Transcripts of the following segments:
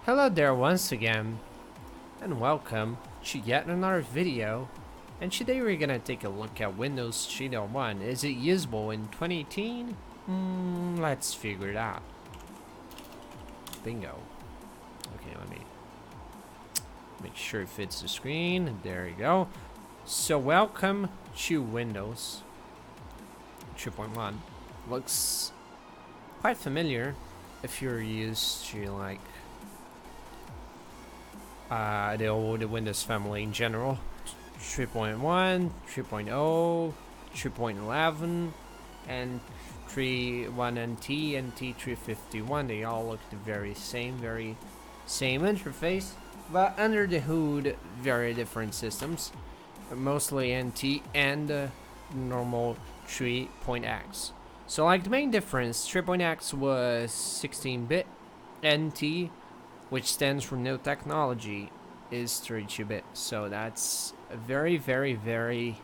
Hello there once again, and welcome to yet another video. And today we're gonna take a look at Windows 3.1. Is it usable in 2018? Let's figure it out. Bingo. Okay, let me make sure it fits the screen. There you go. So welcome to Windows 3.1. Looks quite familiar if you're used to like the old Windows family in general. 3.1, 3.0, 3.11, and 3.1NT and T351. They all look the very same interface, but under the hood, very different systems. Mostly NT and normal 3.x. So like the main difference, 3.x was 16-bit, NT, which stands for no technology, is 32-bit. So that's a very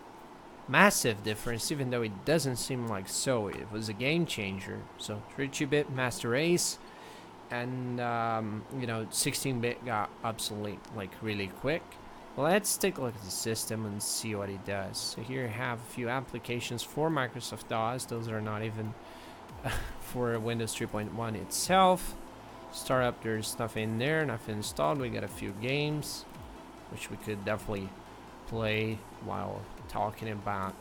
massive difference, even though it doesn't seem like so. It was a game changer. So 32-bit master race, and 16-bit got obsolete like really quick. Let's take a look at the system and see what it does. So here I have a few applications for Microsoft DOS. Those are not even for Windows 3.1 itself. Startup, there's nothing there, nothing installed. We got a few games which we could definitely play while talking about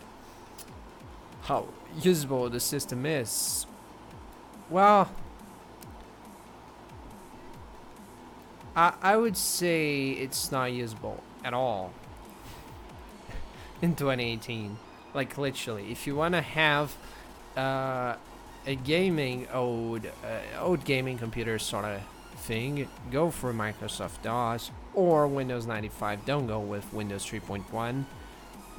how usable the system is. Well, I would say it's not usable at all in 2018. Like literally, if you want to have a gaming old gaming computer sort of thing, go for Microsoft DOS or Windows 95. Don't go with Windows 3.1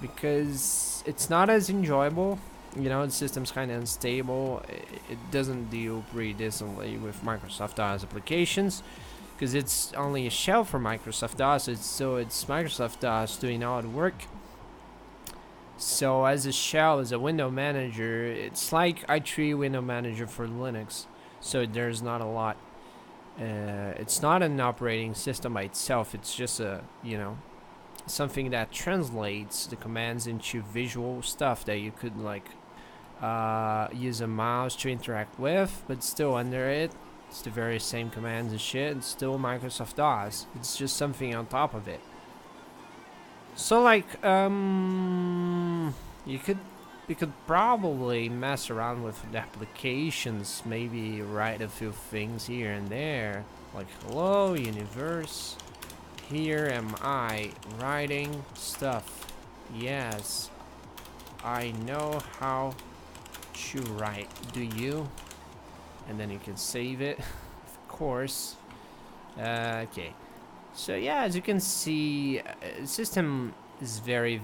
because it's not as enjoyable. You know, the system's kind of unstable. It doesn't deal pretty decently with Microsoft DOS applications because it's only a shell for Microsoft DOS. So it's Microsoft DOS doing all the work. So as a shell, as a window manager, it's like i3 window manager for Linux. So there's not a lot. It's not an operating system by itself. It's just something that translates the commands into visual stuff that you could like use a mouse to interact with, but still under it, it's the very same commands and shit. It's still Microsoft DOS. It's just something on top of it. So like you could probably mess around with the applications, maybe write a few things here and there, like hello universe, here am I writing stuff. Yes, I know how to write. Do you? And then you can save it, of course. Okay. So yeah, as you can see, the system is very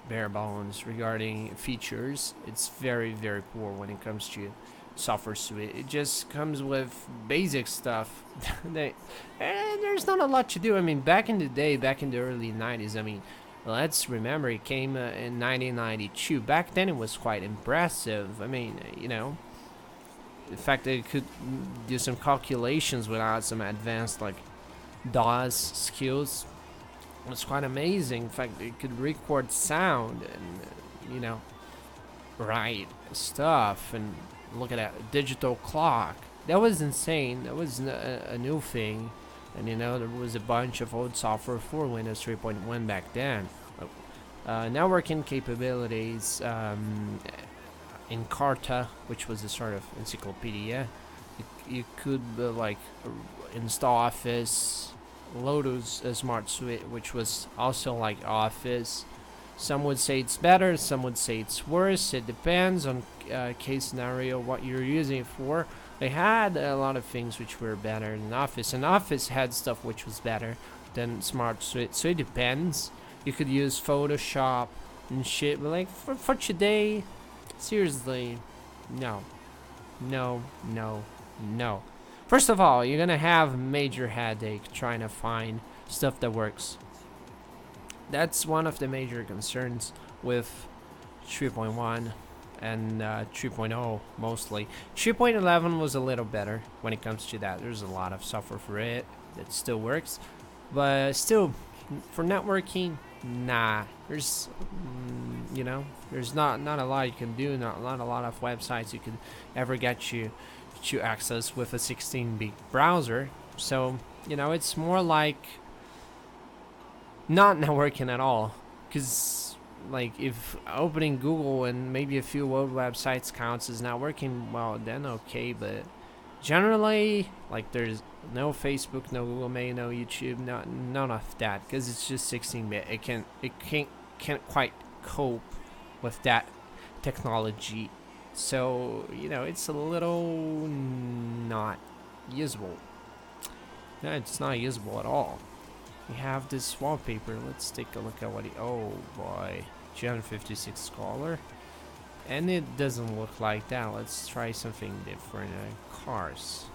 bare bones regarding features. It's very poor when it comes to software suite. It just comes with basic stuff. There's not a lot to do. I mean, back in the day, back in the early 90s, I mean, let's remember it came in 1992. Back then it was quite impressive. I mean, the fact that it could do some calculations without some advanced like DOS skills was quite amazing. In fact, it could record sound and write stuff and look at that digital clock. That was insane. That was a new thing, and there was a bunch of old software for Windows 3.1 back then. Networking capabilities in Carta, which was a sort of encyclopedia. You could install Office, Lotus Smart Suite, which was also like Office. Some would say it's better, some would say it's worse. It depends on case scenario, what you're using it for. They had a lot of things which were better than Office, and Office had stuff which was better than Smart Suite. So it depends. You could use Photoshop and shit, but like for today, seriously, no. First of all, you're gonna have major headache trying to find stuff that works. That's one of the major concerns with 3.1. and 3.0 mostly. 3.11 was a little better when it comes to that. There's a lot of software for it that still works, but still, for networking, nah. There's, you know, there's not a lot you can do. Not a lot of websites you could ever get you to access with a 16-bit browser. So you know, it's more like not networking at all, because like if opening Google and maybe a few old websites counts as not working, well then okay, but generally like there's no Facebook, no Google Mail, no YouTube, none of that, because it's just 16-bit. Can't quite cope with that technology. So you know, it's a little not usable. No, it's not usable at all. We have this wallpaper. Let's take a look at what oh boy, 256 Scholar. And it doesn't look like that. Let's try something different. Cars.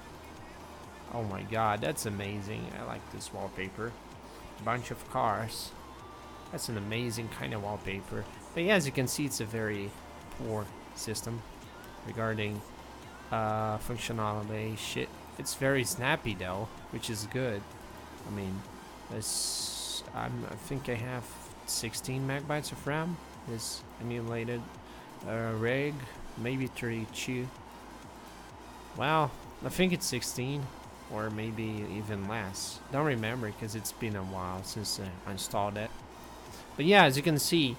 Oh my god, that's amazing. I like this wallpaper. Bunch of cars. That's an amazing kind of wallpaper. But yeah, as you can see, it's a very poor system regarding functionality. Shit. It's very snappy though, which is good. I mean, I think I have 16 megabytes of RAM. This emulated rig, maybe 32. Well, I think it's 16, or maybe even less. Don't remember because it's been a while since I installed it. But yeah, as you can see,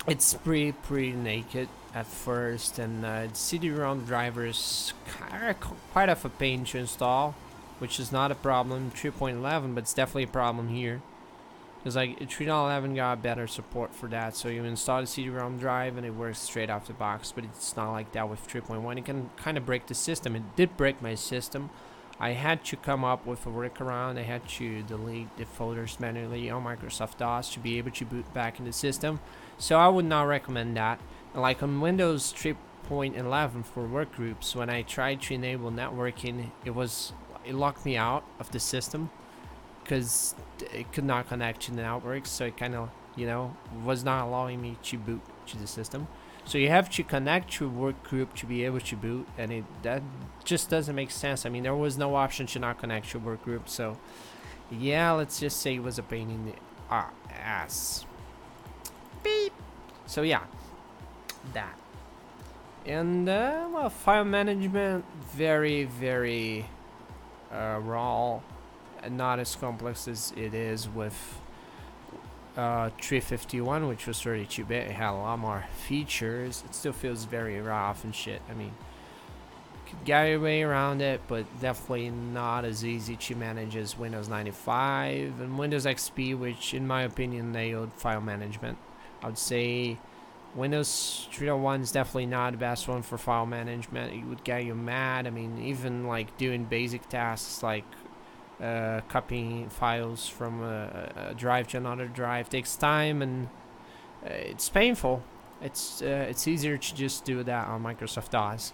it's pretty naked at first, and CD-ROM drivers are quite of a pain to install, which is not a problem 3.11, but it's definitely a problem here, because like 3.11 got better support for that. So you install the CD-ROM drive and it works straight off the box, but it's not like that with 3.1. It can kind of break the system. It did break my system. I had to come up with a workaround. I had to delete the folders manually on Microsoft DOS to be able to boot back in the system. So I would not recommend that. Like on Windows 3.11 for workgroups, when I tried to enable networking, it locked me out of the system because it could not connect to the network. So it kind of, you know, was not allowing me to boot to the system. So you have to connect to a work group to be able to boot, and that just doesn't make sense. I mean, there was no option to not connect to a work group. So yeah, let's just say it was a pain in the ass. Beep. So yeah, that. And well, file management, very raw, and not as complex as it is with 351, which was 32-bit. It had a lot more features. It still feels very rough and shit. I mean, you could get your way around it, but definitely not as easy to manage as Windows 95 and Windows XP, which in my opinion nailed file management. I would say Windows 3.1 is definitely not the best one for file management. It would get you mad. I mean, even like doing basic tasks like copying files from a drive to another drive takes time, and it's painful. It's easier to just do that on Microsoft DOS.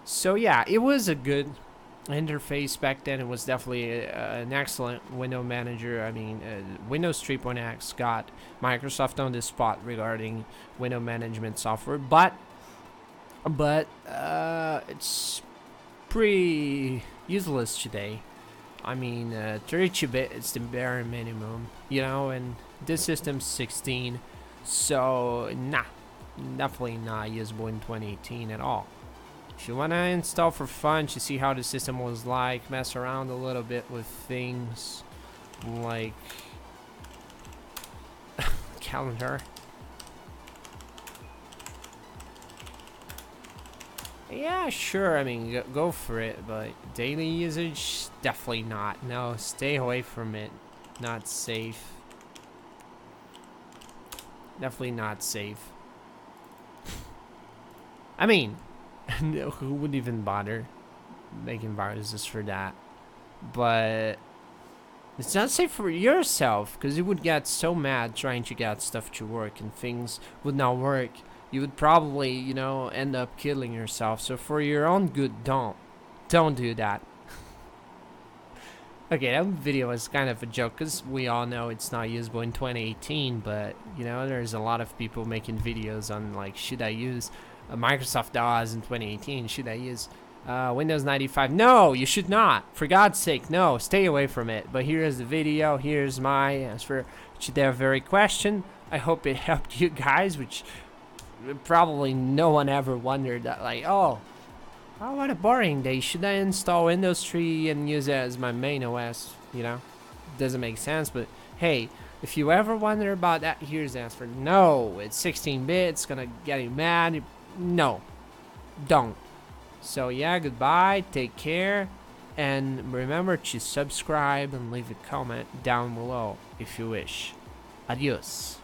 So yeah, it was a good interface back then. It was definitely an excellent window manager. I mean, Windows 3.x got Microsoft on the spot regarding window management software, but it's pretty useless today. I mean, 32-bit is the bare minimum, you know, and this system's 16, so nah, definitely not usable in 2018 at all. If you want to install for fun to see how the system was like, mess around a little bit with things like calendar. Yeah, sure, I mean, go for it, but daily usage, definitely not. No, stay away from it. Not safe. Definitely not safe. I mean, who would even bother making viruses for that? But it's not safe for yourself, because you would get so mad trying to get stuff to work and things would not work. You would probably, you know, end up killing yourself. So for your own good, don't do that. Okay, that video was kind of a joke because we all know it's not usable in 2018, but you know, there's a lot of people making videos on like, should I use Microsoft DOS in 2018? Should I use Windows 95? No, you should not. For God's sake, no, stay away from it. But here's the video, here's my answer to that very question. I hope it helped you guys, which probably no one ever wondered that, like, oh, what a boring day. Should I install Windows 3 and use it as my main OS? You know, doesn't make sense. But hey, if you ever wonder about that, here's the answer. No, it's 16-bit. It's gonna get you mad. No, don't. So yeah, goodbye. Take care. And remember to subscribe and leave a comment down below if you wish. Adios.